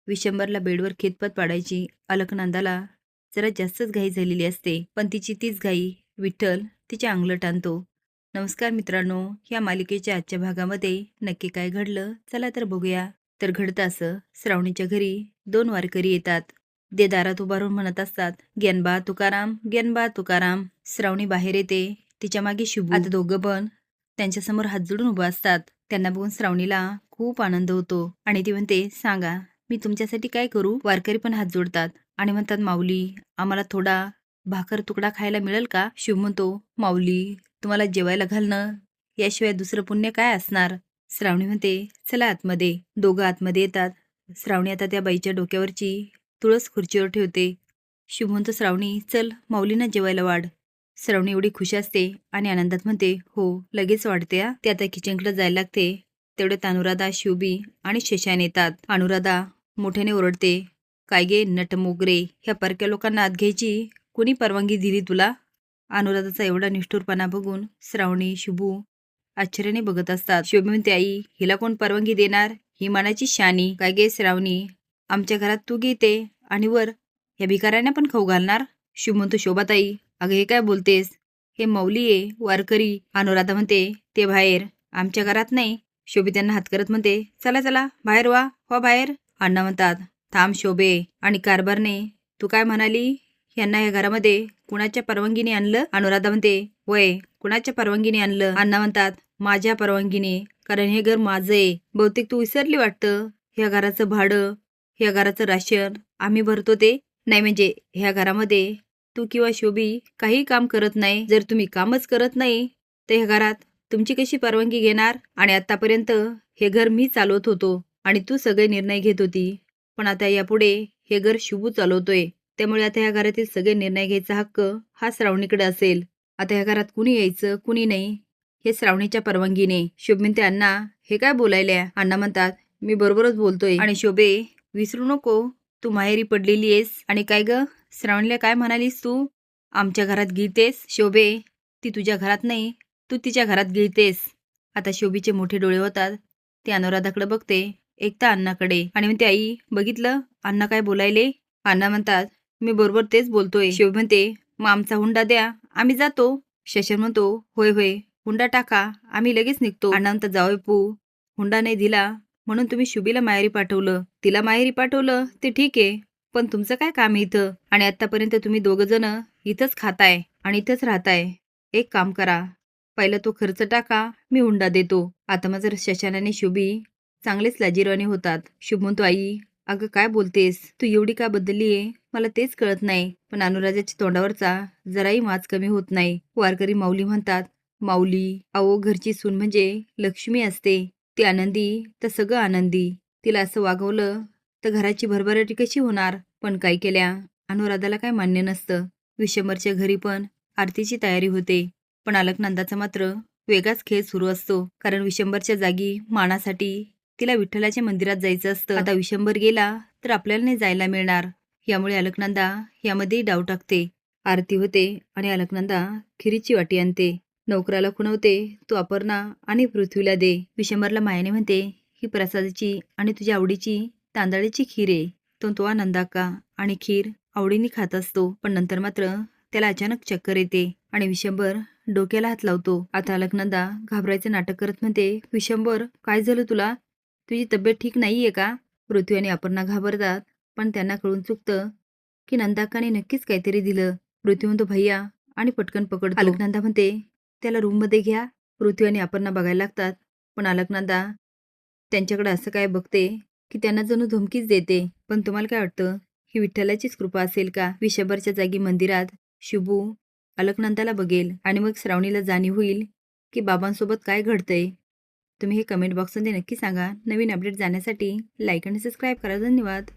विशंभरला बेडवर खितपत पाडायची अलकनंदाला जरा जास्तच घाई झालेली असते, पण तिची तीच घाई विठ्ठल तिच्या अंगलट आणतो. नमस्कार मित्रांनो, या मालिकेच्या आजच्या भागामध्ये नक्की काय घडलं चला तर बघूया. तर घडतं असं, श्रावणीच्या घरी 2 वारकरी येतात. ते दारात उभारून म्हणत असतात, "ज्ञानबा तुकाराम, ज्ञानबा तुकाराम." श्रावणी बाहेर येते, तिच्या मागे शुभू. आता दोघं पण त्यांच्यासमोर हात जोडून उभं असतात. त्यांना बघून श्रावणीला खूप आनंद होतो आणि ती म्हणते, "सांगा, मी तुमच्यासाठी काय करू?" वारकरी पण हात जोडतात आणि म्हणतात, "माऊली, आम्हाला थोडा भाकर तुकडा खायला मिळेल का?" शिव म्हणतो, "माऊली, तुम्हाला जेवायला घालणं याशिवाय दुसरं पुण्य काय असणार?" श्रावणी म्हणते, "चला आतमध्ये." दोघं आतमध्ये येतात. श्रावणी आता त्या बाईच्या डोक्यावरची तुळस खुर्चीवर ठेवते. शिव म्हणतो, "श्रावणी, चल माऊलींना जेवायला वाढ." श्रावणी एवढी खुश असते आणि आनंदात म्हणते, "हो, लगेच वाढते." ते आता किचनकडे जायला लागते. तेवढ्यात अनुराधा, शिवबी आणि शशान येतात. अनुराधा मोठ्याने ओरडते, "काय गे नट मोगरे, ह्या परक्या लोकांना आत घ्यायची कोणी परवानगी दिली तुला?" अनुराधाचा एवढा निष्ठुरपणा बघून श्रावणी, शुभू आश्चर्याने बघत असतात. शुभू म्हणते, "आई, हिला कोण परवानगी देणार? ही मनाची शानी. काय गे श्रावणी, आमच्या घरात तू घेते आणि वर या भिकाऱ्यांना पण खाऊ घालणार?" शिव म्हणतो, "शोभाताई, अगं हे काय बोलतेस? हे मौली आहे, वारकरी." अनुराधा म्हणते, "ते बाहेर, आमच्या घरात नाही." शोभी त्यांना हात करत म्हणते, "चला चला बाहेर वा बाहेर." अण्णा म्हणतात, "थांब शोभे आणि कारभारने, तू काय म्हणाली? यांना या घरामध्ये कुणाच्या परवानगीने आणलं?" अनुराधा म्हणते, "वय, कुणाच्या परवानगीने आणलं?" अण्णा म्हणतात, "माझ्या परवानगीने, कारण हे घर माझं आहे. बहुतेक तू विसरली वाटतं. ह्या घराचं भाडं, ह्या घराचं राशन आम्ही भरतो ते. नाही म्हणजे ह्या घरामध्ये तू किंवा शोभी काही काम करत नाही. जर तुम्ही कामच करत नाही तर ह्या घरात तुमची कशी परवानगी घेणार? आणि आतापर्यंत हे घर मी चालवत होतो आणि तू सगळे निर्णय घेत होती. पण आता यापुढे हे घर शुभू चालवतोय. त्यामुळे आता ह्या घरातील सगळे निर्णय घ्यायचा हक्क हा श्रावणीकडे असेल. आता ह्या घरात कुणी यायचं कुणी नाही हे श्रावणीच्या परवानगीने." शुभ म्हणते, "अण्णा, हे काय बोलायल्या?" अण्णा म्हणतात, "मी बरोबरच बोलतोय. आणि शोभे, विसरू नको, तू माहेरी पडलेली आहेस. आणि काय ग, श्रावणीला काय म्हणालीस तू? आमच्या घरात गिळतेस? शोभे, ती तुझ्या घरात नाही, तू तिच्या घरात गिळतेस." आता शोभीचे मोठे डोळे होतात. ती अनुराधाकडे बघते, एकता अण्णाकडे आणि म्हणते, "आई, बघितलं अण्णा काय बोलायले?" अण्णा म्हणतात, "मी बरोबर तेच बोलतोय." शोभी म्हणते, "मग आमचा हुंडा द्या, आम्ही जातो." शशन म्हणतो, "होय होय, हुंडा टाका, आम्ही लगेच निघतो." अण्णा म्हणतात, "जावई पू, हुंडा नाही दिला म्हणून तुम्ही शुभीला माहेरी पाठवलं. तिला माहेरी पाठवलं ते ठीक आहे, पण तुमचं काय काम आहे इथं? आणि आतापर्यंत तुम्ही दोघं जण इथंच खाताय आणि इथंच राहताय. एक काम करा, पहिला तो खर्च टाका, मी हुंडा देतो." आता मग जर शशान आणि शुभी चांगलेच लाजिरवाणे होतात. शुभ म्हणतो, "आई, अगं काय बोलतेस? तू एवढी का बदललीये? मला तेच कळत नाही." पण अनुराजाच्या तोंडावरचा जराही माज कमी होत नाही. वारकरी माऊली म्हणतात, "माऊली, अहो घरची सून म्हणजे लक्ष्मी असते. ती आनंदी तर सगळं आनंदी. तिला असं वागवलं तर घराची भरभराटी कशी होणार?" पण काय केल्या अनुराधाला काय मान्य नसतं. विशंभरच्या घरी पण आरतीची तयारी होते, पण अलकनंदाचा मात्र वेगळाच खेळ सुरू असतो. कारण विशंभरच्या जागी मानासाठी तिला विठ्ठलाच्या मंदिरात जायचं असतं. आता विशंभर गेला तर आपल्याला नाही जायला मिळणार. यामुळे अलकनंदा यामध्येही डाव टाकते. आरती होते आणि अलकनंदा खिरीची वाटी आणते. नोकराला खुणवते, "तू अपर्णा आणि पृथ्वीला दे." विशंभरला मायाने म्हणते, "ही प्रसादाची आणि तुझ्या आवडीची तांदळाची खीर आहे." तो आनंदाका आणि खीर आवडीने खात असतो. पण नंतर मात्र त्याला अचानक चक्कर येते आणि विशंभर डोक्याला हात लावतो. आता अलकनंदा घाबरायचं नाटक करत म्हणते, "विशंभर, काय झालं तुला? तुझी तब्येत ठीक नाहीये का?" पृथ्वी आणि अपर्णा घाबरतात, पण त्यांना कळून चुकतं की नंदाकाने नक्कीच काहीतरी दिलं. पृथ्वी म्हणतो, "भैया," आणि पटकन पकडतो. अलकनंदा म्हणते, "त्याला रूममध्ये घ्या." पृथ्वी आणि अपर्णा बघायला लागतात, पण अलकनंदा त्यांच्याकडे असं काय बघते की त्यांना जणू धमकीच देते. पण तुम्हाला काय वाटतं, ही विठ्ठलाचीच कृपा असेल का? विशंभरच्या जागी मंदिरात शुभू अलकनंदाला बघेल आणि मग श्रावणीला जाणीव होईल की बाबांसोबत काय घडतंय. तुम्ही हे कमेंट बॉक्समध्ये नक्की सांगा. नवीन अपडेट जाण्यासाठी लाईक आणि सबस्क्राईब करा. धन्यवाद.